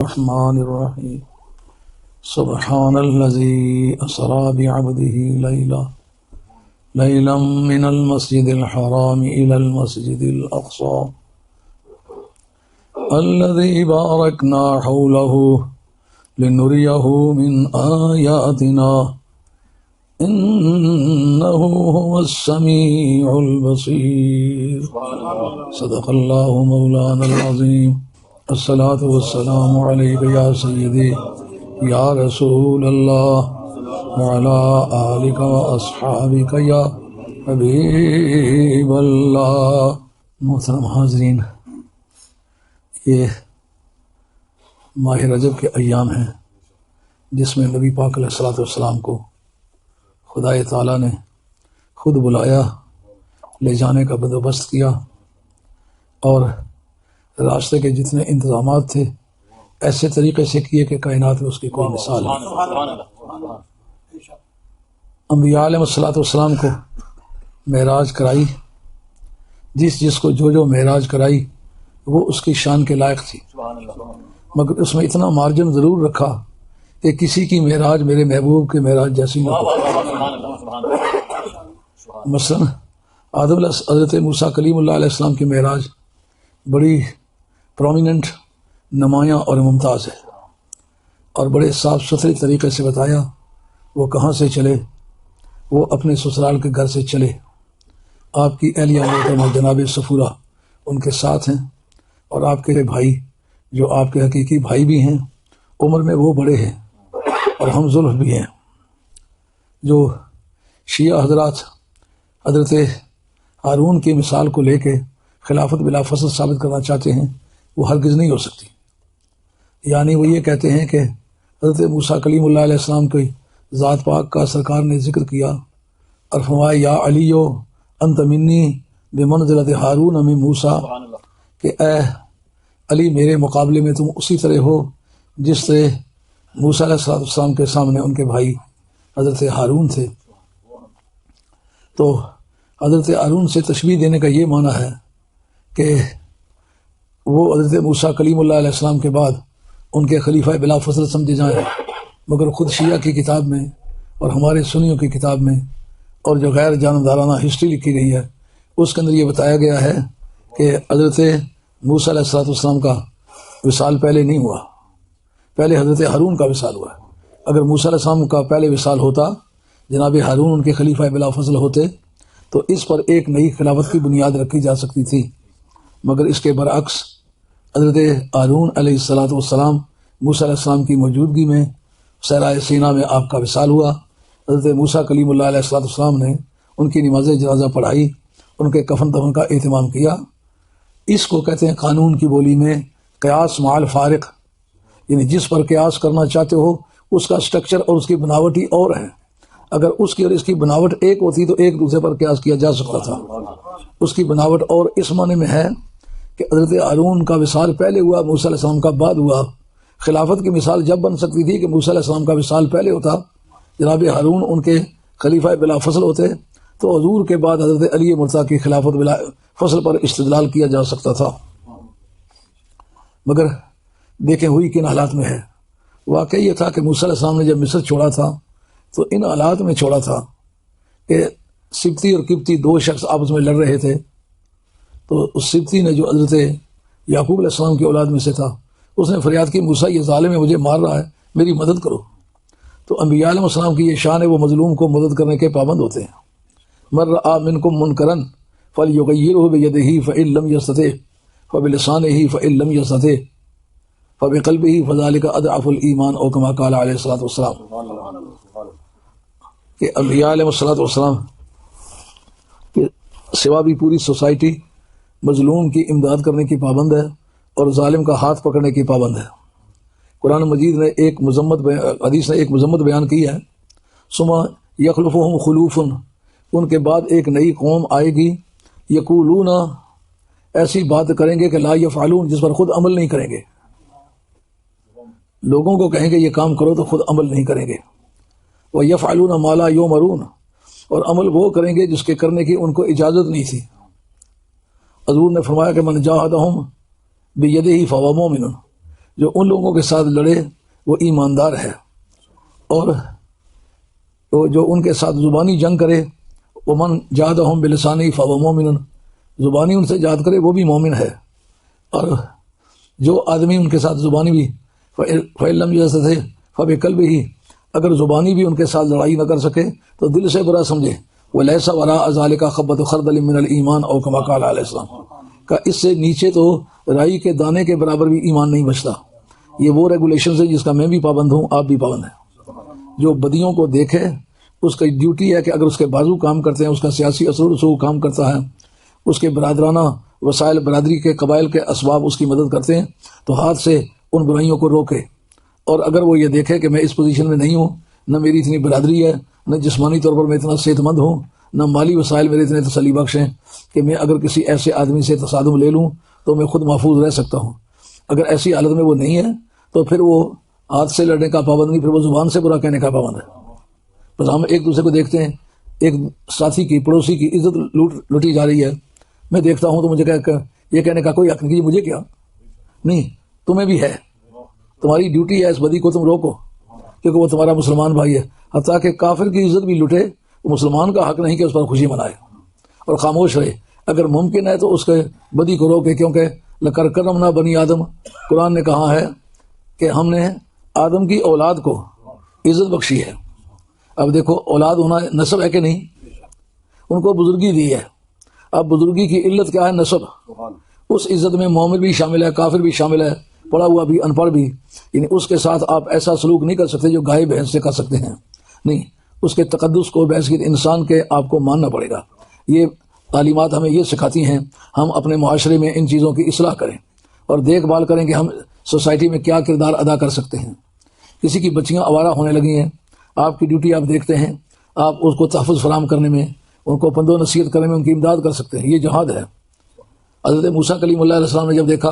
الرحمن الرحيم سبحان الذي أسرى بعبده ليلا من المسجد الحرام إلى المسجد الأقصى الذي باركنا حوله لنريه من آياتنا إنه هو السميع البصير صدق الله مولانا العظيم الصلاة والسلام عليك يا سيدي يا رسول الله وعلى آلك وأصحابك يا حبيب الله. محترم حاضرین، یہ ماہ رجب کے ایام ہیں جس میں نبی پاک علیہ الصلوۃ والسلام کو خدا تعالیٰ نے خود بلایا، لے جانے کا بندوبست کیا، اور راستے کے جتنے انتظامات تھے ایسے طریقے سے کیے کہ کائنات میں اس کی کوئی مثال ہے. انبیاء علیہ الصلوۃ والسلام کو معراج کرائی، جس کو جو معراج کرائی وہ اس کی شان کے لائق تھی، مگر اس میں اتنا مارجن ضرور رکھا کہ کسی کی معراج میرے محبوب کے معراج جیسی نہ ہو. مثلا حضرت موسیٰ کلیم اللہ علیہ السلام کی معراج بڑی پرومیننٹ، نمایاں اور ممتاز ہے، اور بڑے صاف ستھرے طریقے سے بتایا وہ کہاں سے چلے. وہ اپنے سسرال کے گھر سے چلے، آپ کی اہلیہ محترمہ جناب صفورہ ان کے ساتھ ہیں، اور آپ کے بھائی جو آپ کے حقیقی بھائی بھی ہیں، عمر میں وہ بڑے ہیں اور ہم زلف بھی ہیں. جو شیعہ حضرات حضرت ہارون کی مثال کو لے کے خلافت بلا فصل ثابت کرنا چاہتے ہیں، وہ ہرگز نہیں ہو سکتی. یعنی وہ یہ کہتے ہیں کہ حضرت موسیٰ کلیم اللہ علیہ السلام کی ذات پاک کا سرکار نے ذکر کیا اور فرمایا یا علیو انت منی بمنزلت ہارون من موسیٰ، کہ اے علی میرے مقابلے میں تم اسی طرح ہو جس طرح موسیٰ علیہ السلام کے سامنے ان کے بھائی حضرت ہارون تھے. تو حضرت ہارون سے تشبیہ دینے کا یہ معنی ہے کہ وہ حضرت موسیٰ کلیم اللہ علیہ السلام کے بعد ان کے خلیفہ بلا فصل سمجھے جائیں، مگر خود شیعہ کی کتاب میں اور ہمارے سنیوں کی کتاب میں اور جو غیر جانبدارانہ ہسٹری لکھی گئی ہے اس کے اندر یہ بتایا گیا ہے کہ حضرت موسیٰ علیہ السلام کا وصال پہلے نہیں ہوا، پہلے حضرت ہارون کا وصال ہوا. اگر موسیٰ علیہ السلام کا پہلے وصال ہوتا، جناب ہارون ان کے خلیفہ بلا فصل ہوتے، تو اس پر ایک نئی خلافت کی بنیاد رکھی جا سکتی تھی. مگر اس کے برعکس حضرت ہارون علیہ السلام موسیٰ علیہ السلام کی موجودگی میں صحرائے سینا میں آپ کا وصال ہوا. حضرت موسیٰ کلیم اللہ علیہ السلام نے ان کی نماز جنازہ پڑھائی، ان کے کفن دفن کا اہتمام کیا. اس کو کہتے ہیں قانون کی بولی میں قیاس مع الفارق، یعنی جس پر قیاس کرنا چاہتے ہو اس کا سٹرکچر اور اس کی بناوٹ ہی اور ہے. اگر اس کی اور اس کی بناوٹ ایک ہوتی تو ایک دوسرے پر قیاس کیا جا سکتا تھا. اس کی بناوٹ اور اس معنی میں ہے کہ حضرت ہارون کا وصال پہلے ہوا، موسیٰ علیہ السلام کا بعد ہوا. خلافت کی مثال جب بن سکتی تھی کہ موسیٰ علیہ السلام کا وصال پہلے ہوتا، جناب ہارون ان کے خلیفہ بلا فصل ہوتے، تو حضور کے بعد حضرت علی مرتضیٰ کی خلافت بلا فصل پر استدلال کیا جا سکتا تھا. مگر دیکھیں ہوئی کن حالات میں ہے. واقعی یہ تھا کہ موسیٰ علیہ السلام نے جب مصر چھوڑا تھا تو ان حالات میں چھوڑا تھا کہ سبتی اور قبطی دو شخص آپس میں لڑ رہے تھے. تو اس سبتی نے جو حضرت یعقوب علیہ السلام کی اولاد میں سے تھا، اس نے فریاد کی موسیٰ یہ ظالم ہے، مجھے مار رہا ہے، میری مدد کرو. تو انبیاء علیہ السلام کی یہ شان ہے، وہ مظلوم کو مدد کرنے کے پابند ہوتے ہیں. من رأى منکم منکرا فلیغیرہ بیدہ فإن لم یستطع فبلسانہ فإن لم یستطع فبقلبہ فذلک اضعف الایمان، او کما قال علیہ الصلوۃ والسلام. کہ انبیاء علیہ السلام کے سوا بھی پوری سوسائٹی مظلوم کی امداد کرنے کی پابند ہے اور ظالم کا ہاتھ پکڑنے کی پابند ہے. قرآن مجید نے حدیث نے ایک مذمت بیان کی ہے، ثم یخلفہم خلوف، ان کے بعد ایک نئی قوم آئے گی، یقولون، ایسی بات کریں گے کہ لا یفعلون، جس پر خود عمل نہیں کریں گے. لوگوں کو کہیں گے یہ کام کرو تو خود عمل نہیں کریں گے. وَيَفْعَلُونَ مَا لَا يُؤْمَرُونَ، اور عمل وہ کریں گے جس کے کرنے کی ان کو اجازت نہیں تھی. حضور نے فرمایا کہ من جاہدہم بیدہ فہو مومن، جو ان لوگوں کے ساتھ لڑے وہ ایماندار ہے، اور جو ان کے ساتھ زبانی جنگ کرے ومن جاہدہم بلسانی فہو مومن، زبانی ان سے جہاد کرے وہ بھی مومن ہے، اور جو آدمی ان کے ساتھ زبانی بھی فإن لم یستطع فبقلبہ، اگر زبانی بھی ان کے ساتھ لڑائی نہ کر سکے تو دل سے برا سمجھے، ولیس وراء ذلک خبۃ خردل من الایمان او کما قال علیہ السلام، کہ اس سے نیچے تو رائی کے دانے کے برابر بھی ایمان نہیں بچتا۔ یہ وہ ریگولیشن ہے جس کا میں بھی پابند ہوں، آپ بھی پابند ہیں۔ جو بدیوں کو دیکھے اس کی ڈیوٹی ہے کہ اگر اس کے بازو کام کرتے ہیں، اس کا سیاسی اثر و رسوخ کام کرتا ہے، اس کے برادرانہ وسائل برادری کے قبائل کے اسباب اس کی مدد کرتے ہیں، تو ہاتھ سے ان برائیوں کو روکے۔ اور اگر وہ یہ دیکھے کہ میں اس پوزیشن میں نہیں ہوں، نہ میری اتنی برادری ہے، نہ جسمانی طور پر میں اتنا صحت مند ہوں، نہ مالی وسائل میرے اتنے تسلی بخش ہیں کہ میں اگر کسی ایسے آدمی سے تصادم لے لوں تو میں خود محفوظ رہ سکتا ہوں، اگر ایسی حالت میں وہ نہیں ہے تو پھر وہ ہاتھ سے لڑنے کا پابند نہیں، پھر وہ زبان سے برا کہنے کا پابند ہے۔ بس ہم ایک دوسرے کو دیکھتے ہیں، ایک ساتھی کی پڑوسی کی عزت لوٹی جا رہی ہے، میں دیکھتا ہوں تو مجھے یہ کہنے کا کوئی حق نہیں کہ مجھے کیا نہیں، تمہیں بھی ہے، تمہاری ڈیوٹی ہے اس بدی کو تم روکو، کیونکہ وہ تمہارا مسلمان بھائی ہے۔ حتیٰ کہ کافر کی عزت بھی لٹے، وہ مسلمان کا حق نہیں کہ اس پر خوشی منائے اور خاموش رہے، اگر ممکن ہے تو اس کے بدی کو روکے، کیونکہ لَقَدْ كَرَّمْنَا بَنِي آدم، قرآن نے کہا ہے کہ ہم نے آدم کی اولاد کو عزت بخشی ہے۔ اب دیکھو اولاد ہونا نسب ہے کہ نہیں، ان کو بزرگی دی ہے۔ اب بزرگی کی علت کیا ہے؟ نسب۔ اس عزت میں مومن بھی شامل ہے، کافر بھی شامل ہے، پڑھا ہوا بھی، ان پڑھ بھی، یعنی اس کے ساتھ آپ ایسا سلوک نہیں کر سکتے جو گائے بھینس سے کر سکتے ہیں، نہیں، اس کے تقدس کو بحث کی انسان کے آپ کو ماننا پڑے گا۔ یہ تعلیمات ہمیں یہ سکھاتی ہیں ہم اپنے معاشرے میں ان چیزوں کی اصلاح کریں اور دیکھ بھال کریں کہ ہم سوسائٹی میں کیا کردار ادا کر سکتے ہیں۔ کسی کی بچیاں آوارہ ہونے لگی ہیں، آپ کی ڈیوٹی آپ دیکھتے ہیں، آپ اس کو تحفظ فراہم کرنے میں، ان کو پند و نصیحت کرنے میں ان کی امداد کر سکتے ہیں، یہ جہاد ہے۔ حضرت موسیٰ کلیم اللہ علیہ السلام نے جب دیکھا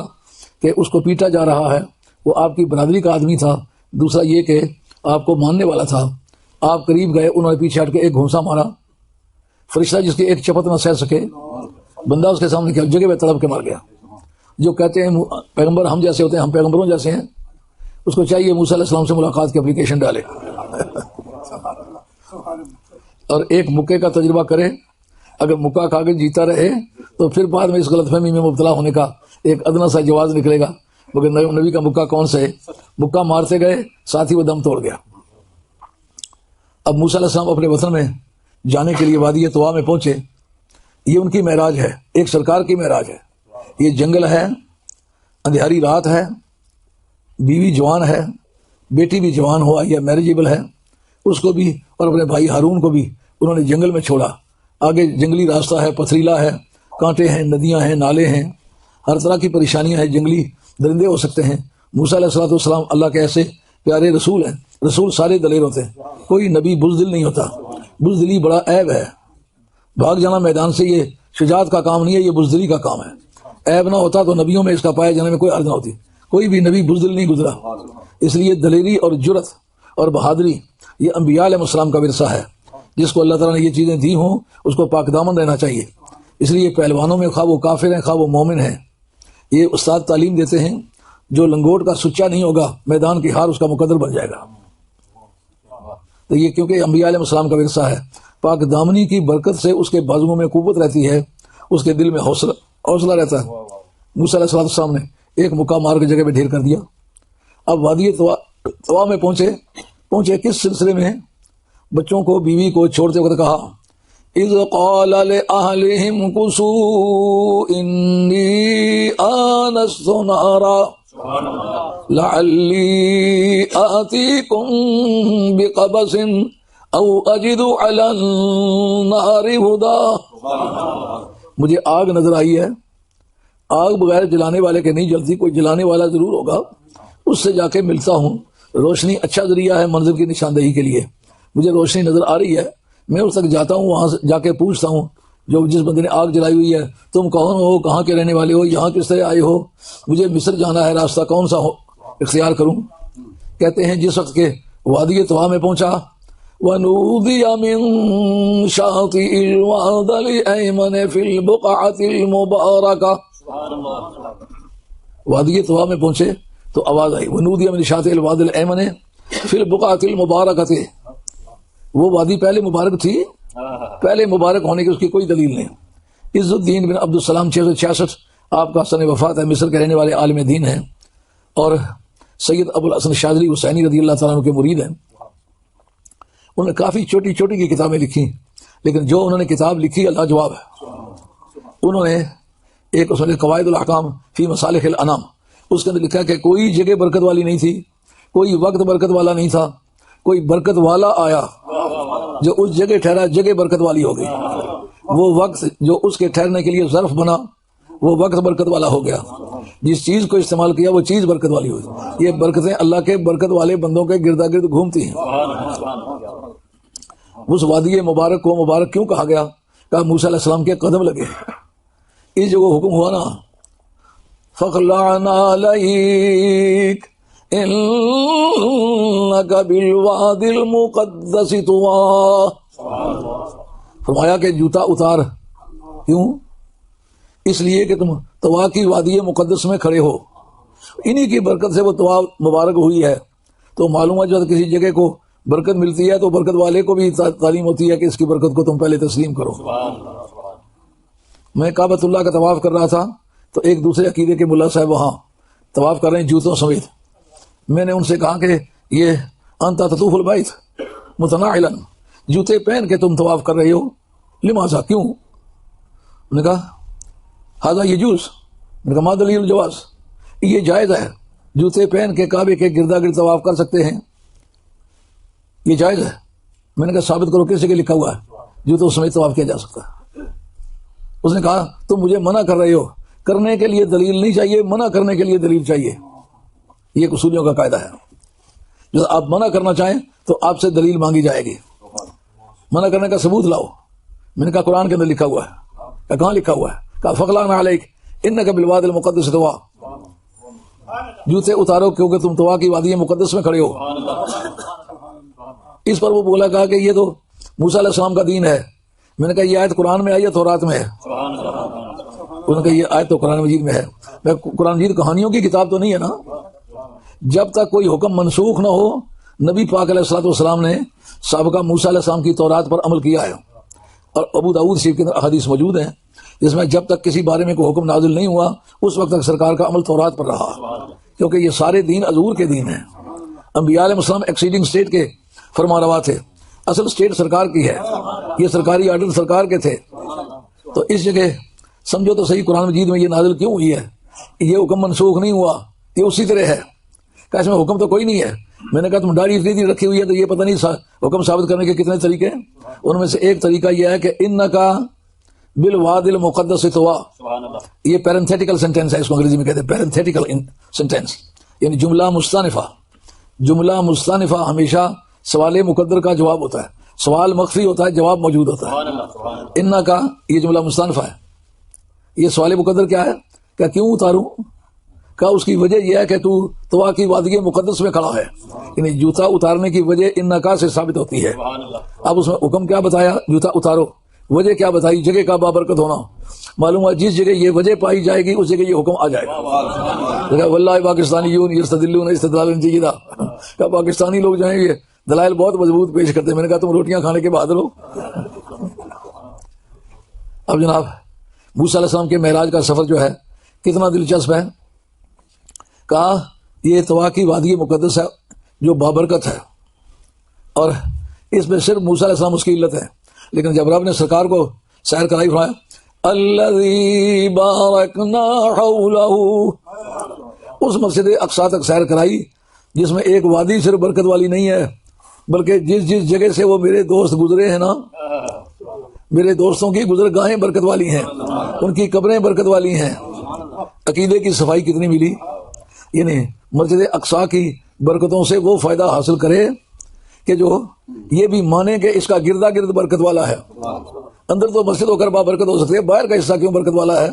کہ اس کو پیٹا جا رہا ہے، وہ آپ کی برادری کا آدمی تھا، دوسرا یہ کہ آپ کو ماننے والا تھا، آپ قریب گئے، انہوں نے پیچھے ہٹ کے ایک گھونسا مارا، فرشتہ جس کی ایک چپت نہ سہ سکے، بندہ اس کے سامنے کیا جگہ پہ تڑپ کے مر گیا۔ جو کہتے ہیں پیغمبر ہم جیسے ہوتے ہیں، ہم پیغمبروں جیسے ہیں، اس کو چاہیے موسیٰ علیہ السلام سے ملاقات کی اپلیکیشن ڈالے اور ایک مکے کا تجربہ کرے، اگر مکہ کھا کے جیتا رہے تو پھر بعد میں اس غلط فہمی میں مبتلا ہونے کا ایک ادنا سا جواز نکلے گا، مگر نبی کا مکہ کون سا ہے؟ مکہ مارتے گئے، ساتھ ہی وہ دم توڑ گیا۔ اب موسیٰ علیہ السلام اپنے وطن میں جانے کے لیے وادی طوا میں پہنچے، یہ ان کی معراج ہے، ایک سرکار کی معراج ہے۔ یہ جنگل ہے، اندھیاری رات ہے، بیوی جوان ہے، بیٹی بھی جوان ہوا یا میریجیبل ہے، اس کو بھی اور اپنے بھائی ہارون کو بھی انہوں نے جنگل میں چھوڑا۔ آگے جنگلی راستہ ہے، پتھریلا ہے، کانٹے ہیں، ندیاں ہیں، نالے ہیں، ہر طرح کی پریشانیاں ہیں، جنگلی درندے ہو سکتے ہیں۔ موسیٰ علیہ السلام اللہ کے ایسے پیارے رسول ہیں، رسول سارے دلیر ہوتے ہیں، کوئی نبی بزدل نہیں ہوتا، بزدلی بڑا عیب ہے، بھاگ جانا میدان سے یہ شجاعت کا کام نہیں ہے، یہ بزدلی کا کام ہے۔ عیب نہ ہوتا تو نبیوں میں اس کا پائے جانے میں کوئی عرض نہ ہوتی، کوئی بھی نبی بزدل نہیں گزرا۔ اس لیے دلیری اور جرت اور بہادری یہ انبیاء علیہ السلام کا ورثہ ہے، جس کو اللہ تعالیٰ نے یہ چیزیں دی ہوں اس کو پاک دامن رہنا چاہیے۔ اس لیے پہلوانوں میں خواہ وہ کافر ہیں خواہ وہ مومن ہیں، یہ استاد تعلیم دیتے ہیں، جو لنگوٹ کا سچا نہیں ہوگا میدان کی ہار اس کا مقدر بن جائے گا۔ تو یہ کیونکہ انبیاء علیہ السلام کا ورثہ ہے، پاک دامنی کی برکت سے اس کے بازوؤں میں قوت رہتی ہے، اس کے دل میں حوصلہ رہتا ہے۔ موسیٰ علیہ السلام نے ایک مکہ مار کے جگہ پہ ڈھیر کر دیا۔ اب وادی طوا میں پہنچے کس سلسلے میں؟ بچوں کو، بیوی کو چھوڑتے وقت کہا اذ قال لأهلهم كثوا إني آنست نارا لعلی آتیکم بقبس او اجد علی النار ہدا۔ مجھے آگ نظر آئی ہے، آگ بغیر جلانے والے کے نہیں جلتی، کوئی جلانے والا ضرور ہوگا، اس سے جا کے ملتا ہوں۔ روشنی اچھا ذریعہ ہے منزل کی نشاندہی کے لیے، مجھے روشنی نظر آ رہی ہے، میں اس تک جاتا ہوں، وہاں جا کے پوچھتا ہوں جو جس بندے نے آگ جلائی ہوئی ہے، تم کون ہو، کہاں کے رہنے والے ہو، یہاں کس طرح آئے ہو، مجھے مصر جانا ہے، راستہ کون سا اختیار کروں؟ کہتے ہیں جس وقت کے وادی طوا میں پہنچا، وَنُودِيَ مِن شَاطِئِ الْوَادِ الْأَيْمَنِ فِي الْبُقْعَةِ الْمُبَارَكَةِ۔ وادی طوا میں پہنچے تو آواز آئی ونودی من شاط الواد الایمن فی البقعۃ المبارکۃ. وہ وادی پہلے مبارک تھی، پہلے مبارک ہونے کی اس کی کوئی دلیل نہیں. عز الدین بن عبد السلام 666 آپ کا سن وفات ہے، مصر کے رہنے والے عالم دین ہیں اور سید ابو الحسن شاذلی حسینی رضی اللہ تعالیٰ عنہ کے مرید ہیں. انہوں نے کافی چھوٹی چھوٹی کی کتابیں لکھی، لیکن جو انہوں نے کتاب لکھی اللہ جواب ہے. انہوں نے ایک اس میں قواعد الاحکام فی مصالح الانام، اس کے اندر لکھا کہ کوئی جگہ برکت والی نہیں تھی، کوئی وقت برکت والا نہیں تھا، کوئی برکت والا آیا جو اس جگہ ٹھہرا، جگہ برکت والی ہو گئی. وہ وقت جو اس کے ٹھہرنے کے لیے ظرف بنا وہ وقت برکت والا ہو گیا. جس چیز کو استعمال کیا وہ چیز برکت والی ہوئی. یہ برکتیں اللہ کے برکت والے بندوں کے گردا گرد گھومتی ہیں. اس وادی مبارک کو مبارک کیوں کہا گیا؟ کہا موسیٰ علیہ السلام کے قدم لگے. اس جو حکم ہوا نا فَخْلَعْنَا عَلَيْكَ إِنَّكَ بِالْوَادِ الْمُقَدَّسِ طُوًى، فرمایا کہ جوتا اتار. کیوں؟ اس لیے کہ تم طوا کی وادی مقدس میں کھڑے ہو، انہی کی برکت سے وہ طوا مبارک ہوئی ہے. تو معلوم ہے جب کسی جگہ کو برکت ملتی ہے تو برکت والے کو بھی تعلیم ہوتی ہے کہ اس کی برکت کو تم پہلے تسلیم کرو. میں کعبۃ اللہ کا طواف کر رہا تھا تو ایک دوسرے عقیدے کے ملا صاحب وہاں طواف کر رہے ہیں جوتوں سمیت. میں نے ان سے کہا کہ یہ انت تطوف البیت متناعلا، جوتے پہن کے تم طواف کر رہے ہو، لماذا، کیوں؟ انہوں نے کہا ھذا یجوز. میں نے کہا ما دلیل الجواز، یہ جائز ہے، جوتے پہن کے کعبے کے گردا گرد طواف کر سکتے ہیں، یہ جائز ہے. میں نے کہا ثابت کرو کس جگہ لکھا ہوا ہے جوتوں سمیت طواف کیا جا سکتا ہے. اس نے کہا تم مجھے منع کر رہے ہو، کرنے کے لیے دلیل نہیں چاہیے، منع کرنے کے لیے دلیل چاہیے. یہ اصولیوں کا قاعدہ ہے، جو آپ منع کرنا چاہیں تو آپ سے دلیل مانگی جائے گی. منع کرنے کا ثبوت لاؤ. میں نے کہا قرآن کے اندر لکھا ہوا ہے. کہاں لکھا ہوا ہے؟ کہا فَخْلَعْنَا عَلَيْكَ إِنَّكَ بِالْوَادِ الْمُقَدَّسِ طُوًى، جوتے اتارو کیونکہ تم طوا کی وادی مقدس میں کھڑے ہو. اس پر وہ بولا کہا کہ یہ تو موسیٰ علیہ السلام کا دین ہے. میں نے کہا یہ آیت قرآن میں آئی ہے تورات میں ہے؟ انہوں نے کہا یہ آیت تو قرآن مجید میں ہے. میں قرآن مجید کہانیوں کی کتاب تو نہیں ہے نا. جب تک کوئی حکم منسوخ نہ ہو، نبی پاک علیہ الصلوۃ والسلام نے سابقہ موسیٰ علیہ السلام کی تورات پر عمل کیا ہے. اور ابو داؤد شریف کے اندر احادیث موجود ہیں جس میں جب تک کسی بارے میں کوئی حکم نازل نہیں ہوا اس وقت تک سرکار کا عمل تورات پر رہا، کیونکہ یہ سارے دین حضور کے دین ہیں. انبیاء علیہ السلام ایکسیڈنگ اسٹیٹ کے فرما روا تھے، اصل اسٹیٹ سرکار کی ہے، یہ سرکاری آرڈر سرکار کے تھے. تو اس جگہ سمجھو تو صحیح قرآن مجید میں یہ نازل کیوں ہوئی ہے؟ یہ حکم منسوخ نہیں ہوا، یہ اسی طرح ہے. کہ اس میں حکم تو کوئی نہیں ہے. میں نے کہا تم داڑھی اتنی رکھی ہوئی ہے تو یہ پتہ نہیں حکم ثابت کرنے کے کتنے طریقے ہیں. ان میں سے ایک طریقہ یہ ہے کہ انکا بالواد المقدس طوا، یہ پیرنتھیٹیکل سینٹینس ہے، اس کو انگریزی میں کہتے ہیں پیرنتھیٹیکل سینٹینس، یعنی جملہ مستانفہ. جملہ مستانفہ ہمیشہ سوال مقدر کا جواب ہوتا ہے، سوال مخفی ہوتا ہے، جواب موجود ہوتا ہے. انکا یہ جملہ مستانفہ ہے. یہ سوال مقدر کیا ہے؟ کہ کیوں اتاروں؟ کہ اس کی وجہ یہ ہے کہ تو طوا کی وادی مقدس میں کھڑا ہے، یعنی جوتا اتارنے کی وجہ انکا سے ثابت ہوتی ہے. اب اس میں حکم کیا بتایا؟ جوتا اتارو. وجہ کیا بتائی؟ جگہ کا بابرکت ہونا. معلوم ہے جس جگہ یہ وجہ پائی جائے گی اس جگہ یہ حکم آ جائے گا. واللہ پاکستانیون یستدلون استدلالا جیدا، کہ پاکستانی لوگ جو ہیں یہ دلائل بہت مضبوط پیش کرتے ہیں. میں نے کہا تم روٹیاں کھانے کے بعد ہو. اب جناب موسیٰ علیہ السلام کے معراج کا سفر جو ہے کتنا دلچسپ ہے. کہا یہ طوا کی وادی مقدس ہے جو بابرکت ہے، اور اس میں صرف موسیٰ علیہ السلام اس کی علت ہے. لیکن جب رب نے سرکار کو سیر کرائی، فرمایا الذی بارکنا حولہ، اس مسجد اقصی تک سیر کرائی جس میں ایک وادی صرف برکت والی نہیں ہے، بلکہ جس جگہ سے وہ میرے دوست گزرے ہیں نا، میرے دوستوں کی گزرگاہیں برکت والی ہیں، ان کی قبریں برکت والی ہیں. عقیدے کی صفائی کتنی ملی، یعنی مسجد اقصی کی برکتوں سے وہ فائدہ حاصل کرے کہ جو یہ بھی مانے کہ اس کا گردا گرد برکت والا ہے. اندر تو مسجد ہو کر بابرکت ہو سکتی ہے، باہر کا حصہ کیوں برکت والا ہے؟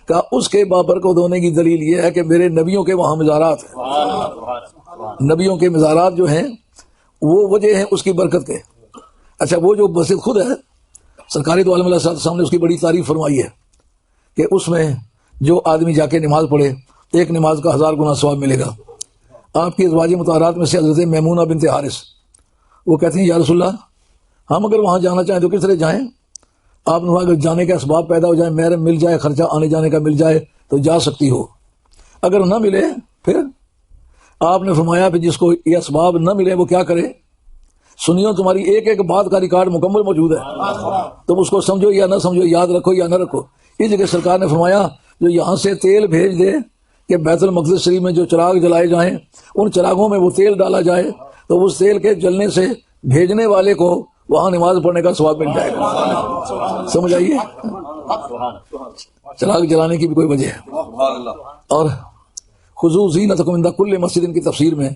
کہ اس کے بابرکت ہونے کی دلیل یہ ہے کہ میرے نبیوں کے وہاں مزارات ہیں. نبیوں کے مزارات جو ہیں وہ وجہ ہیں اس کی برکت کے. اچھا وہ جو مسجد خود ہے، سرکاری تو عالم علیہ السلام نے اس کی بڑی تعریف فرمائی ہے کہ اس میں جو آدمی جا کے نماز پڑھے ایک نماز کا 1000 گنا ثواب ملے گا. آپ کی ازواج مطہرات میں سے حضرت میمونہ بنت حارث، وہ کہتے ہیں یا رسول اللہ ہم اگر وہاں جانا چاہیں تو کس طرح جائیں؟ آپ نے وہاں اگر جانے کے اسباب پیدا ہو جائیں، محرم مل جائے، خرچہ آنے جانے کا مل جائے تو جا سکتی ہو، اگر نہ ملے پھر؟ آپ نے فرمایا پھر جس کو یہ اسباب نہ ملے وہ کیا کرے؟ سنیو تمہاری ایک ایک بات کا ریکارڈ مکمل موجود ہے، تم اس کو سمجھو یا نہ سمجھو، یاد رکھو یا نہ رکھو۔ اس جگہ سرکار نے فرمایا جو یہاں سے تیل بھیج دے کہ بیت المقدس شریف میں جو چراغ جلائے جائیں ان چراغوں میں وہ تیل ڈالا جائے تو اس تیل کے جلنے سے بھیجنے والے کو وہاں نماز پڑھنے کا ثواب مل جائے گا۔ سمجھ آئیے؟ چراغ جلانے کی بھی کوئی وجہ ہے۔ اور خذوا زینتکم عند کل مسجد کی تفسیر میں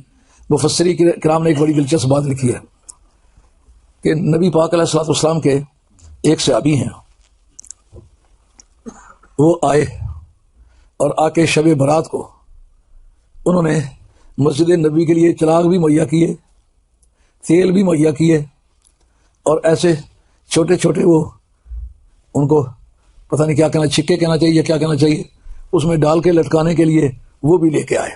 مفسری کرام نے ایک بڑی دلچسپ بات لکھی ہے کہ نبی پاک علیہ الصلوۃ والسلام کے ایک صحابی ہیں، وہ آئے اور آ کے شب برات کو انہوں نے مسجد نبی کے لیے چراغ بھی مہیا کیے، تیل بھی مہیا کیے، اور ایسے چھوٹے چھوٹے وہ ان کو پتہ نہیں کیا کہنا، چھکے کہنا چاہیے یا کیا کہنا چاہیے، اس میں ڈال کے لٹکانے کے لیے وہ بھی لے کے آئے۔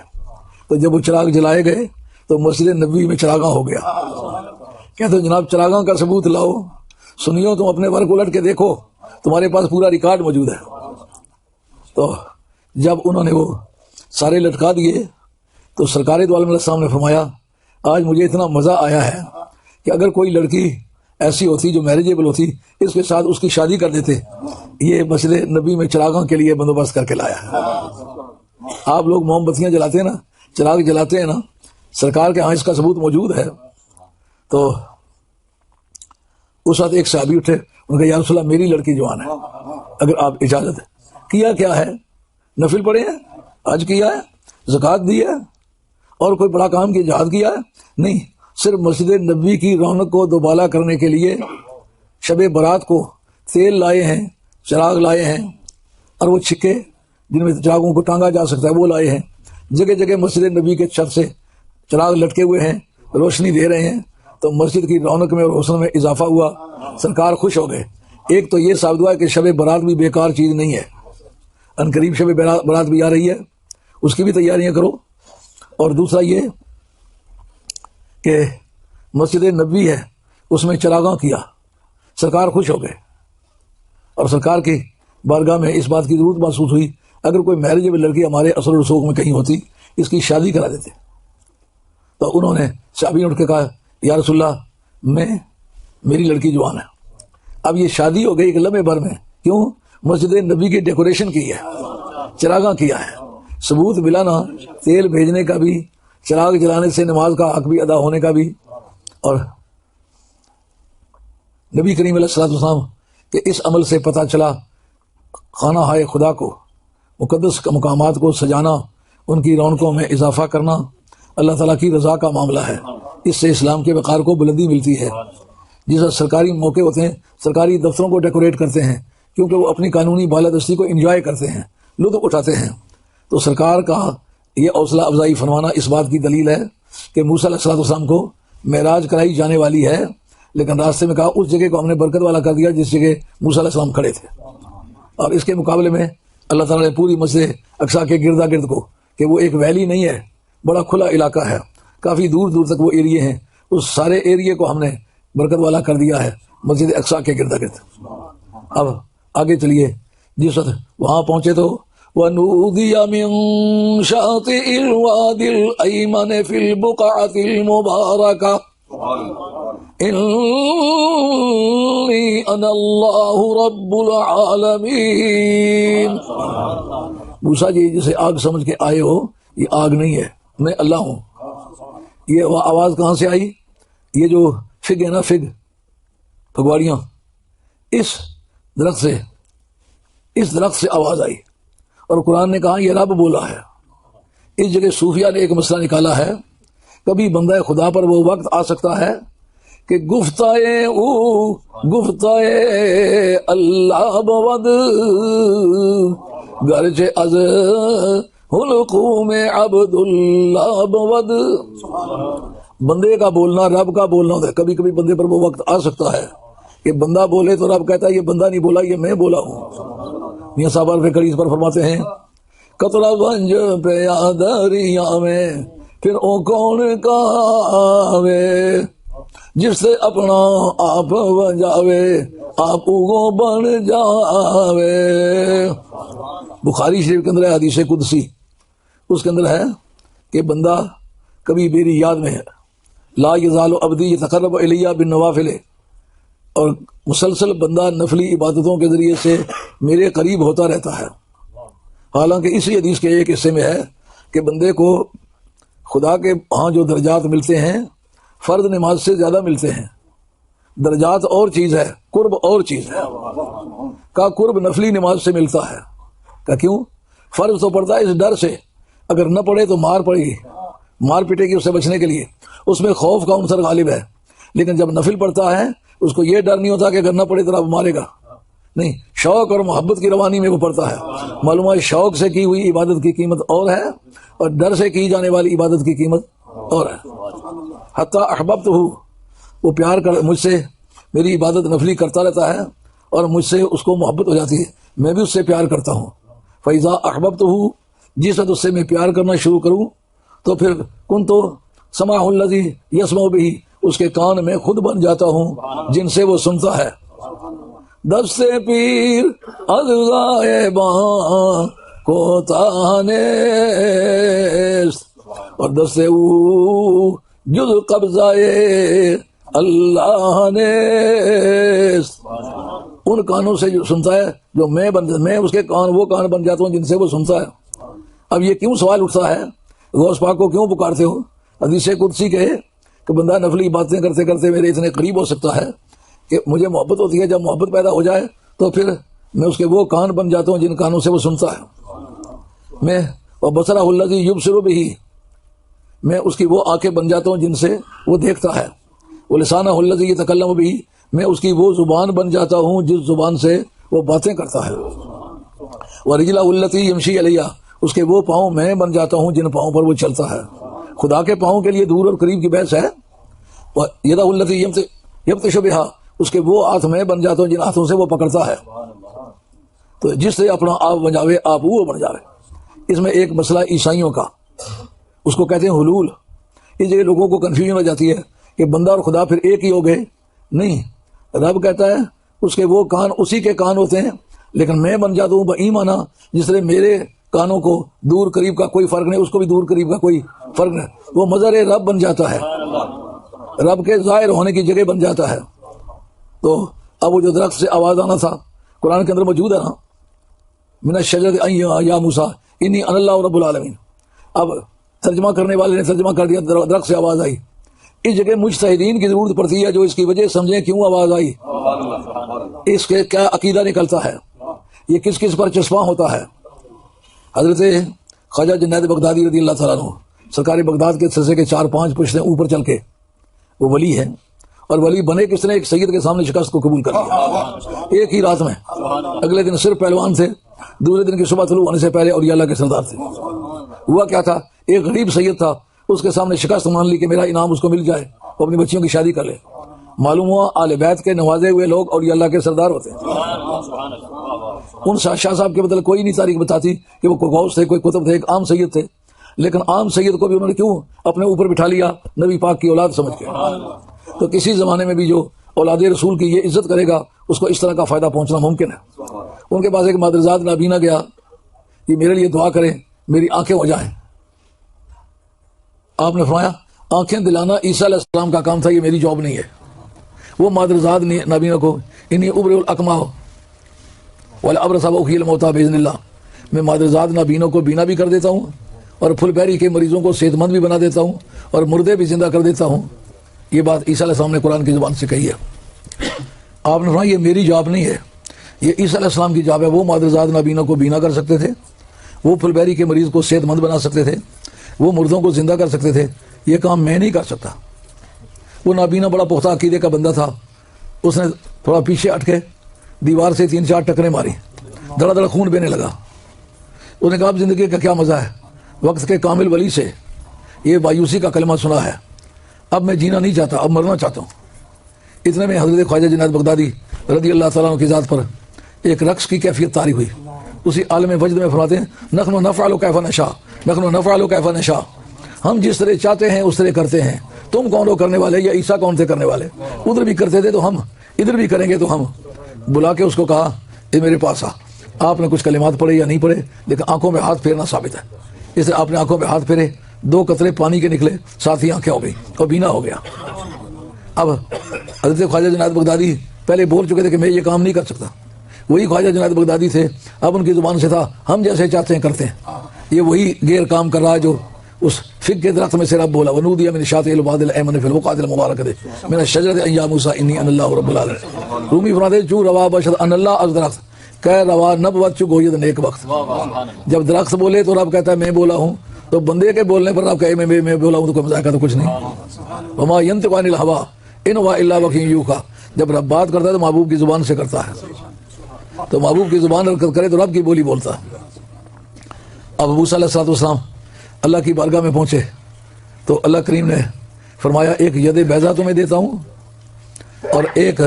تو جب وہ چراغ جلائے گئے تو مسجد نبوی میں چراغاں ہو گیا۔ کہتے ہیں جناب چراغاں کا ثبوت لاؤ، سنیو تم اپنے ورک الٹ کے دیکھو، تمہارے پاس پورا ریکارڈ موجود ہے۔ تو جب انہوں نے وہ سارے لٹکا دیے تو سرکار دو عالم علیہ السلام نے فرمایا آج مجھے اتنا مزہ آیا ہے کہ اگر کوئی لڑکی ایسی ہوتی جو میریجیبل ہوتی اس کے ساتھ اس کی شادی کر دیتے۔ یہ مسجد نبی میں چراغاں کے لیے بندوبست کر کے لایا ہے۔ آپ لوگ موم بتیاں جلاتے ہیں نا، چراغ جلاتے ہیں نا، سرکار کے ہاں اس کا ثبوت موجود ہے۔ تو اس وقت ایک صحابی اٹھے، ان کا یا رسول اللہ میری لڑکی جوان ہے، اگر آپ اجازت ہے۔ کیا کیا ہے؟ نفل پڑھے ہیں، حج کیا ہے، زکوٰۃ دی ہے، اور کوئی بڑا کام کیا، جہاد کیا ہے؟ نہیں، صرف مسجد نبوی کی رونق کو دوبالا کرنے کے لیے شب برات کو تیل لائے ہیں، چراغ لائے ہیں، اور وہ چھکے جن میں چراغوں کو ٹانگا جا سکتا ہے وہ لائے ہیں۔ جگہ جگہ مسجد نبی کے چھت سے چراغ لٹکے ہوئے ہیں، روشنی دے رہے ہیں، تو مسجد کی رونق میں اور حسن میں اضافہ ہوا، سرکار خوش ہو گئے۔ ایک تو یہ ثابت ہوا کہ شب برات بھی بیکار چیز نہیں ہے، ان قریب شب برات بھی آ رہی ہے، اس کی بھی تیاریاں کرو۔ اور دوسرا یہ کہ مسجد نبوی ہے اس میں چراغاں کیا، سرکار خوش ہو گئے، اور سرکار کی بارگاہ میں اس بات کی ضرورت محسوس ہوئی اگر کوئی میریجیبل لڑکی ہمارے اثر و رسوخ میں کہیں ہوتی اس کی شادی کرا دیتے۔ تو انہوں نے صحابی اٹھ کے کہا یا رسول اللہ میری لڑکی جوان ہے۔ اب یہ شادی ہو گئی ایک لمحے بھر میں، کیوں؟ مسجد نبی کی ڈیکوریشن کی ہے، چراغاں کیا ہے، ثبوت ملا نا، تیل بھیجنے کا بھی، چراغ جلانے سے نماز کا حق بھی ادا ہونے کا بھی۔ اور نبی کریم علیہ الصلوۃ والسلام کہ اس عمل سے پتہ چلا خانہ ہائے خدا کو، مقدس مقامات کو سجانا، ان کی رونقوں میں اضافہ کرنا اللہ تعالیٰ کی رضا کا معاملہ ہے، اس سے اسلام کے وقار کو بلندی ملتی ہے۔ جس وقت سرکاری موقع ہوتے ہیں سرکاری دفتروں کو ڈیکوریٹ کرتے ہیں کیونکہ وہ اپنی قانونی بالادستی کو انجوائے کرتے ہیں، لطف اٹھاتے ہیں، تو سرکار کا یہ حوصلہ افزائی فرمانا اس بات کی دلیل ہے کہ موسیٰ علیہ الصلوۃ والسلام کو معراج کرائی جانے والی ہے، لیکن راستے میں کہا اس جگہ کو ہم نے برکت والا کر دیا جس جگہ موسیٰ علیہ السلام کھڑے تھے۔ اور اس کے مقابلے میں اللہ تعالیٰ نے پوری مسجد اقصیٰ کے گردا گرد کو، کہ وہ ایک ویلی نہیں ہے، بڑا کھلا علاقہ ہے، کافی دور دور تک وہ ایریے ہیں، اس سارے ایریے کو ہم نے برکت والا کر دیا ہے مسجد اقصیٰ کے گردا گرد۔ اب آگے چلیے، جس وقت وہاں پہنچے تو وَنُودِيَ مِن شَاطِئِ الْوَادِ الْأَيْمَنِ فِي الْبُقْعَةِ الْمُبَارَكَةِ إِنِّي أَنَا اللَّهُ رَبُّ الْعَالَمِينَ۔ موسیٰ جی جسے آگ سمجھ کے آئے ہو، یہ آگ نہیں ہے، میں اللہ ہوں۔ یہ آواز کہاں سے آئی؟ یہ جو فگ ہے نا، فگ پھگواڑیاں، اس درخت سے آواز آئی، اور قرآن نے کہا یہ رب بولا ہے۔ اس جگہ صوفیہ نے ایک مسئلہ نکالا ہے، کبھی بندہ خدا پر وہ وقت آ سکتا ہے کہ گفتائے اللہ بود گرچہ از حلقوم عبد اللہ بود۔ بندے کا بولنا رب کا بولنا ہوتا ہے، کبھی کبھی بندے پر وہ وقت آ سکتا ہے کہ بندہ بولے تو رب کہتا ہے یہ بندہ نہیں بولا، یہ میں بولا ہوں۔ میاں صاحب عرف کڑی اس پر فرماتے ہیں قطرہ بنج پہ یا دریا میں پھر او کون کاوے جس سے اپنا آپ بجاوے آپ اگو بن جاوے. بخاری شریف کے اندر ہے حدیث قدسی، اس کے اندر ہے کہ بندہ کبھی میری یاد میں ہے، لا یزال عبدی یتقرب الیہ بالنوافل، اور مسلسل بندہ نفلی عبادتوں کے ذریعے سے میرے قریب ہوتا رہتا ہے. حالانکہ اسی حدیث کے ایک حصے میں ہے کہ بندے کو خدا کے ہاں جو درجات ملتے ہیں فرض نماز سے زیادہ ملتے ہیں. درجات اور چیز ہے، قرب اور چیز ہے. کا قرب نفلی نماز سے ملتا ہے. کہ کیوں؟ فرض تو پڑتا ہے اس ڈر سے، اگر نہ پڑھے تو مار پڑے گی، مار پیٹے گی، اس سے بچنے کے لیے اس میں خوف کا عنصر غالب ہے. لیکن جب نفل پڑھتا ہے اس کو یہ ڈر نہیں ہوتا کہ اگر نہ پڑھے تو رب مارے گا، نہیں، شوق اور محبت کی روانی میں وہ پڑھتا ہے. معلوم ہے شوق سے کی ہوئی عبادت کی قیمت اور ہے اور ڈر سے کی جانے والی عبادت کی قیمت اور ہے. حتیٰ احببت ہوں، وہ پیار کر مجھ سے میری عبادت نفلی کرتا رہتا ہے اور مجھ سے اس کو محبت ہو جاتی ہے، میں بھی اس سے پیار کرتا ہوں. فیضا احببت ہوں، جس وقت اس سے میں پیار کرنا شروع کروں تو پھر کن تو سماع الذی یسمع بہ، اس کے کان میں خود بن جاتا ہوں جن سے وہ سنتا ہے. دست پیر از غائباں کو تانے، اور دست او جز قبضہ اللہ نے، ان کانوں سے جو سنتا ہے جو میں اس کے کان، وہ کان بن جاتا ہوں جن سے وہ سنتا ہے. اب یہ کیوں سوال اٹھتا ہے، غوث پاک کو کیوں پکارتے ہو؟ حدیث قدسی کے کہ بندہ نفلی باتیں کرتے کرتے میرے اتنے قریب ہو سکتا ہے کہ مجھے محبت ہوتی ہے. جب محبت پیدا ہو جائے تو پھر میں اس کے وہ کان بن جاتا ہوں جن کانوں سے وہ سنتا ہے. میں وبصرہ الذی یبصر بہ، میں اس کی وہ آنکھیں بن جاتا ہوں جن سے وہ دیکھتا ہے. ولسانہ الذی یتکلم بہ، میں اس کی وہ زبان بن جاتا ہوں جس زبان سے وہ باتیں کرتا ہے. ورجلہ التی یمشی علیہ، اس کے وہ پاؤں میں بن جاتا ہوں جن پاؤں پر وہ چلتا ہے. خدا کے پاؤں کے لیے دور اور قریب کی بحث ہے. یدہ التی یبطش بہا، اس کے وہ ہاتھ میں بن جاتا ہوں جن ہاتھوں سے وہ پکڑتا ہے. تو جس سے اپنا آپ بن جاوے آپ وہ بن جاوے. اس میں ایک مسئلہ عیسائیوں کا، اس کو کہتے ہیں حلول. اس جگہ لوگوں کو کنفیوژن ہو جاتی ہے کہ بندہ اور خدا پھر ایک ہی ہو گئے. نہیں، رب کہتا ہے اس کے وہ کان اسی کے کان ہوتے ہیں، لیکن میں بن جاتا ہوں بایمانہ، جس طرح میرے کانوں کو دور قریب کا کوئی فرق نہیں، اس کو بھی دور قریب کا کوئی فرق نہیں. وہ مظہر رب بن جاتا ہے، رب کے ظاہر ہونے کی جگہ بن جاتا ہے. تو اب وہ جو درخت سے آواز آنا تھا قرآن کے اندر موجود ہے نا، من الشجرۃ یا موسیٰ انی انا اللہ رب العالمین. اب ترجمہ کرنے والے نے ترجمہ کر دیا درخت سے آواز آئی. اس جگہ مجتہدین کی ضرورت پڑتی ہے جو اس کی وجہ سمجھیں کیوں آواز آئی، اس کے کیا عقیدہ نکلتا ہے، یہ کس کس پر چسپاں ہوتا ہے. حضرت خواجہ جنید بغدادی رضی اللہ تعالیٰ عنہ، سرکار بغداد کے سلسلے کے 4-5 پشتیں اوپر چل کے وہ ولی ہے، اور ولی بنے کس نے؟ ایک سید کے سامنے شکست کو قبول کر لیا ایک ہی رات میں. اگلے دن صرف پہلوان تھے، دوسرے دن کی صبح طلوع ہونے سے پہلے اولیاء اللہ کے سردار تھے. ہوا کیا تھا، ایک غریب سید تھا، اس کے سامنے شکست مان لی کہ میرا انعام اس کو مل جائے، وہ اپنی بچیوں کی شادی کر لے. معلوم ہوا آل بیت کے نوازے ہوئے لوگ اولیاء اللہ کے سردار ہوتے ہیں. ان شاہ صاحب کے بدلے کوئی نہیں تاریخ بتاتی کہ وہ کوئی غوث تھے، کوئی قطب تھے، ایک عام سید تھے. لیکن عام سید کو بھی انہوں نے کیوں اپنے اوپر بٹھا لیا نبی پاک کی اولاد سمجھ کے. تو کسی زمانے میں بھی جو اولاد رسول کی یہ عزت کرے گا اس کو اس طرح کا فائدہ پہنچنا ممکن ہے. ان کے پاس ایک مادرزاد نابینا گیا کہ میرے لیے دعا کریں میری آنکھیں ہو جائیں. آپ نے فرمایا آنکھیں دلانا عیسیٰ علیہ السلام کا کام تھا، یہ میری جاب نہیں ہے. وہ مادرزاد نابینا کو انی ابر الاکمہ والابرص واحیی الموتیٰ باذن اللہ، میں مادرزاد نابینوں کو بینا بھی کر دیتا ہوں اور پھل بہری کے مریضوں کو صحت مند بھی بنا دیتا ہوں اور مردے بھی زندہ کر دیتا ہوں. یہ بات عیسیٰ علیہ السلام نے قرآن کی زبان سے کہی ہے. آپ نے فرمایا یہ میری جاب نہیں ہے، یہ عیسیٰ علیہ السلام کی جاب ہے. وہ مادرزاد نابینا کو بینا کر سکتے تھے، وہ پھل بہری کے مریض کو صحت مند بنا سکتے تھے، وہ مردوں کو زندہ کر سکتے تھے. یہ کام میں نہیں کر سکتا. وہ نابینا بڑا پختہ عقیدے کا بندہ تھا، اس نے تھوڑا پیچھے ہٹ کے دیوار سے 3-4 ٹکریں ماری، دڑا دڑا خون بہنے لگا. اس نے کہا اب زندگی کا کیا مزہ ہے، وقت کے کامل ولی سے یہ مایوسی کا کلمہ سنا ہے، اب میں جینا نہیں چاہتا، اب مرنا چاہتا ہوں. اتنے میں حضرت خواجہ جنید بغدادی رضی اللہ تعالیٰ عنہ کی ذات پر ایک رقص کی کیفیت طاری ہوئی. اسی عالم وجد میں فرماتے ہیں نحن نفعل کیف نشاء، نحن نفعل کیف نشاء، ہم جس طرح چاہتے ہیں اس طرح کرتے ہیں، تم کون ہو کرنے والے، یا عیسیٰ کون تھے کرنے والے؟ ادھر بھی کرتے تھے تو ہم ادھر بھی کریں گے۔ تو ہم بلا کے اس کو کہا یہ میرے پاس آ۔ آپ نے کچھ کلمات پڑھے یا نہیں پڑھے، لیکن آنکھوں میں ہاتھ پھیرنا ثابت ہے۔ اس لیے آپ نے آنکھوں میں ہاتھ پھیرے، 2 قطرے پانی کے نکلے، ساتھ ہی آنکھیں ہو گئی اور بینا ہو گیا۔ اب حضرت خواجہ جنید بغدادی پہلے بول چکے تھے کہ میں یہ کام نہیں کر سکتا، وہی خواجہ جنید بغدادی تھے، اب ان کی زبان سے تھا ہم جیسے چاہتے ہیں کرتے ہیں۔ یہ وہی غیر کام کر رہا ہے جو اس فگ کے درخت میں سے رب بولا ونودی من شاطئ الوادی الایمن فی البقعۃ المبارکۃ من الشجرۃ ان یا موسیٰ انی انا اللہ رب العالمین۔ رومی فرماتے چو روا بشر ان اللہ از درخت کہ روا نبوت چو گوید نیک وقت۔ جب درخت بولے تو رب کہتا ہے میں بولا ہوں، تو بندے کے بولنے پر رب کہے میں بولا ہوں تو کوئی مذاق تو کچھ نہیں۔ وما ینطق عن الہویٰ ان ہوا الا وحی یوحیٰ۔ جب رب بات کرتا ہے تو محبوب کی زبان سے کرتا ہے، تو محبوب کی زبان حرکت کرے تو رب کی بولی بولتا ہے۔ اب موسیٰ علیہ السلام اللہ کی بارگاہ میں پہنچے تو اللہ کریم نے فرمایا ایک ید بیضا تمہیں دیتا ہوں اور ایک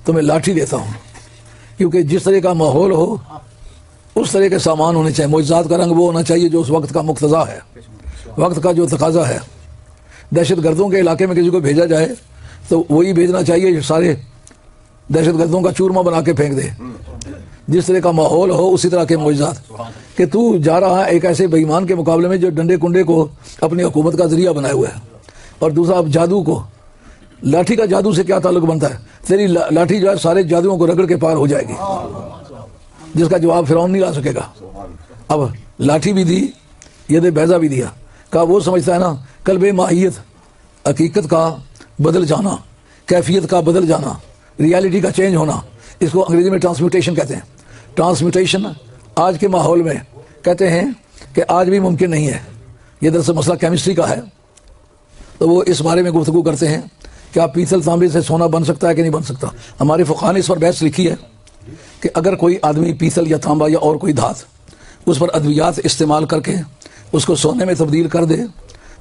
تمہیں لاٹھی دیتا ہوں، کیونکہ جس طرح کا ماحول ہو اس طرح کے سامان ہونے چاہیے۔ معجزات کا رنگ وہ ہونا چاہیے جو اس وقت کا مقتضا ہے، وقت کا جو تقاضا ہے۔ دہشت گردوں کے علاقے میں کسی کو بھیجا جائے تو وہی بھیجنا چاہیے جو سارے دہشت گردوں کا چورمہ بنا کے پھینک دے۔ جس طرح کا ماحول ہو اسی طرح کے معجزات، کہ تو جا رہا ہے ایک ایسے بے ایمان کے مقابلے میں جو ڈنڈے کنڈے کو اپنی حکومت کا ذریعہ بنائے ہوئے ہے، اور دوسرا اب جادو کو، لاٹھی کا جادو سے کیا تعلق بنتا ہے؟ تیری لاٹھی جو ہے سارے جادوؤں کو رگڑ کے پار ہو جائے گی، جس کا جواب فرعون نہیں لا سکے گا۔ اب لاٹھی بھی دی، ید بیضا بھی دیا، کہا وہ سمجھتا ہے نا قلب ماہیت، حقیقت کا بدل جانا، کیفیت کا بدل جانا، ریالٹی کا چینج ہونا، اس کو انگریزی میں ٹرانسمیوٹیشن کہتے ہیں۔ ٹرانسمیوٹیشن آج کے ماحول میں کہتے ہیں کہ آج بھی ممکن نہیں ہے۔ یہ دراصل مسئلہ کیمسٹری کا ہے، تو وہ اس بارے میں گفتگو کرتے ہیں کیا پیتل تانبے سے سونا بن سکتا ہے کہ نہیں بن سکتا۔ ہمارے فقہاء نے اس پر بحث لکھی ہے کہ اگر کوئی آدمی پیتل یا تانبا یا اور کوئی دھات اس پر ادویات استعمال کر کے اس کو سونے میں تبدیل کر دے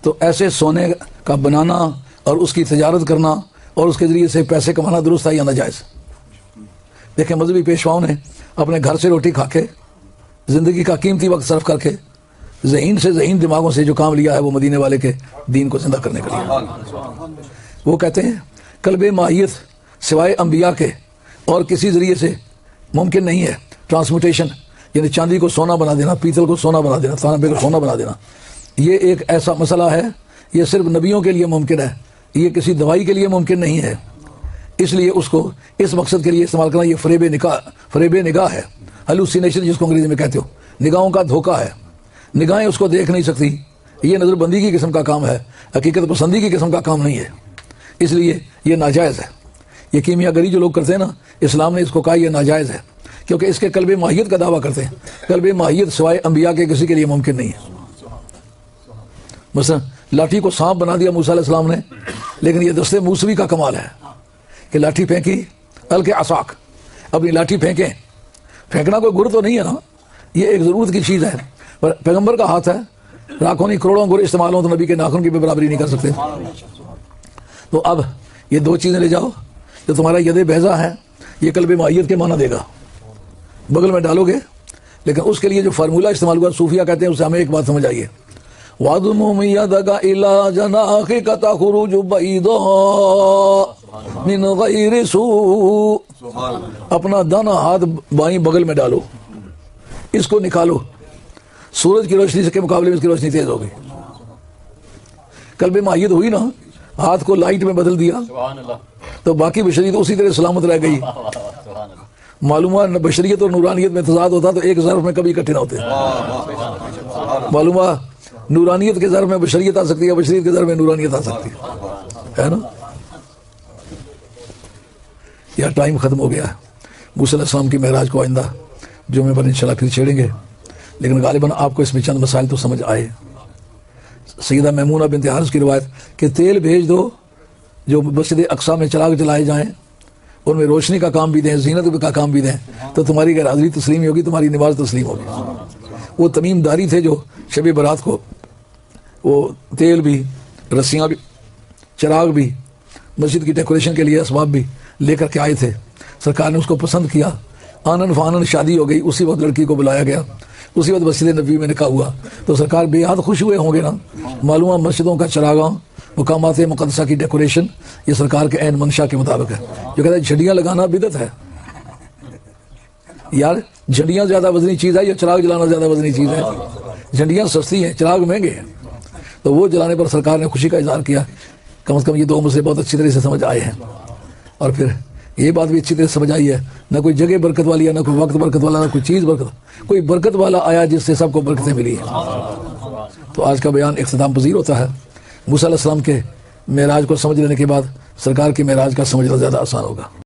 تو ایسے سونے کا بنانا اور اس کی تجارت کرنا اور اس کے ذریعے سے پیسے کمانا درست ہے یا ناجائز؟ دیکھیں مذہبی پیشواؤں نے اپنے گھر سے روٹی کھا کے زندگی کا قیمتی وقت صرف کر کے ذہین سے ذہین دماغوں سے جو کام لیا ہے وہ مدینے والے کے دین کو زندہ کرنے کا لیا۔ وہ کہتے ہیں قلب ماہیت سوائے انبیاء کے اور کسی ذریعے سے ممکن نہیں ہے۔ ٹرانسمیوٹیشن یعنی چاندی کو سونا بنا دینا، پیتل کو سونا بنا دینا، تانبے کو سونا بنا دینا، یہ ایک ایسا مسئلہ ہے، یہ صرف نبیوں کے لیے ممکن ہے، یہ کسی دوائی کے لیے ممکن نہیں ہے۔ اس لیے اس کو اس مقصد کے لیے استعمال کرنا یہ فریب نگاہ ہے، ہلوسینیشن جس کو انگریزی میں کہتے ہو، نگاہوں کا دھوکہ ہے۔ نگاہیں اس کو دیکھ نہیں سکتی، یہ نظر بندی کی قسم کا کام ہے، حقیقت پسندی کی قسم کا کام نہیں ہے، اس لیے یہ ناجائز ہے۔ یہ کیمیا گری جو لوگ کرتے ہیں نا، اسلام نے اس کو کہا یہ ناجائز ہے، کیونکہ اس کے قلب ماہیت کا دعویٰ کرتے ہیں۔ قلب ماہیت سوائے انبیاء کے کسی کے لیے ممکن نہیں ہے۔ مثلا لاٹھی کو سانپ بنا دیا موسیٰ علیہ السلام نے، لیکن یہ دستے موسوی کا کمال ہے کہ لاٹھی پھینکی، القِ عصاک، اپنی لاٹھی پھینکیں۔ پھینکنا کوئی گر تو نہیں ہے نا، یہ ایک ضرورت کی چیز ہے، پر پیغمبر کا ہاتھ ہے، لاکھوں نہیں کروڑوں گر استعمال ہوں تو نبی کے ناخن کی بھی برابری نہیں کر سکتے۔ تو اب یہ 2 چیزیں لے جاؤ، جو تمہارا ید بیضا ہے یہ قلب ماہیت کے معنی دے گا، بغل میں ڈالو گے، لیکن اس کے لیے جو فارمولہ استعمال ہوا صوفیہ کہتے ہیں، اس سے ہمیں ایک بات سمجھ آئیے، وَاضْمُمْ يَدَكَ إِلَىٰ جَنَاحِكَ تَخْرُجُ بَيْضَاءَ مِنْ غَيْرِ سُوءٍ۔ اپنا دانا ہاتھ بائیں بغل میں ڈالو، اس کو نکالو، سورج کی روشنی کے مقابلے میں اس کی روشنی تیز ہوگی۔ قلب ماہیت ہوئی نا، ہاتھ کو لائٹ میں بدل دیا تو باقی بشریت اسی طرح سلامت رہ گئی۔ معلومات بشریت اور نورانیت میں تضاد ہوتا تو ایک ظرف میں کبھی اکٹھے نہ ہوتے۔ معلومات نورانیت کے ظرف میں بشریت آ سکتی ہے، بشریت کے ظرف میں نورانیت آ سکتی ہے نا۔ یار ٹائم ختم ہو گیا ہے۔ موسیٰ علیہ السلام کی معراج کو آئندہ جمعے پر انشاءاللہ پھر چھیڑیں گے، لیکن غالباً آپ کو اس میں چند مسائل تو سمجھ آئے۔ سیدہ میمونہ بنت حارث کی روایت کہ تیل بھیج دو جو مسجد اقصیٰ میں چراغ جلائے جائیں، ان میں روشنی کا کام بھی دیں، زینت کا کام بھی دیں، تو تمہاری غیر حاضری تسلیم ہوگی، تمہاری نماز تسلیم ہوگی۔ وہ تمیم داری تھے جو شب برات کو وہ تیل بھی، رسیاں بھی، چراغ بھی، مسجد کی ڈیکوریشن کے لیے اسباب بھی لے کر کے آئے تھے۔ سرکار نے اس کو پسند کیا، آنن فانن شادی ہو گئی، اسی وقت لڑکی کو بلایا گیا اسی وقت مسجد نبی میں نکاح ہوا تو سرکار بے حد خوش ہوئے ہوں گے نا. معلوم مسجدوں کا چراغاں، مقامات مقدسہ کی ڈیکوریشن یہ سرکار کے عین منشا کے مطابق ہے. جو کہتا ہے جھنڈیاں لگانا بدعت ہے. یار جھنڈیاں زیادہ وزنی چیز ہے یا چراغ جلانا زیادہ وزنی چیز ہے؟ جھنڈیاں سستی ہیں، چراغ مہنگے ہیں. تو وہ جلانے پر سرکار نے خوشی کا اظہار کیا. کم از کم یہ دو مسئلے بہت اچھی طرح سے سمجھ آئے ہیں. اور پھر یہ بات بھی اچھی طرح سمجھ آئی ہے، نہ کوئی جگہ برکت والی ہے، نہ کوئی وقت برکت والا، نہ کوئی چیز برکت، کوئی برکت والا آیا جس سے سب کو برکتیں ملی ہیں. تو آج کا بیان اختتام پذیر ہوتا ہے. موسیٰ علیہ السلام کے معراج کو سمجھ لینے کے بعد سرکار کی معراج کا سمجھنا زیادہ آسان ہوگا.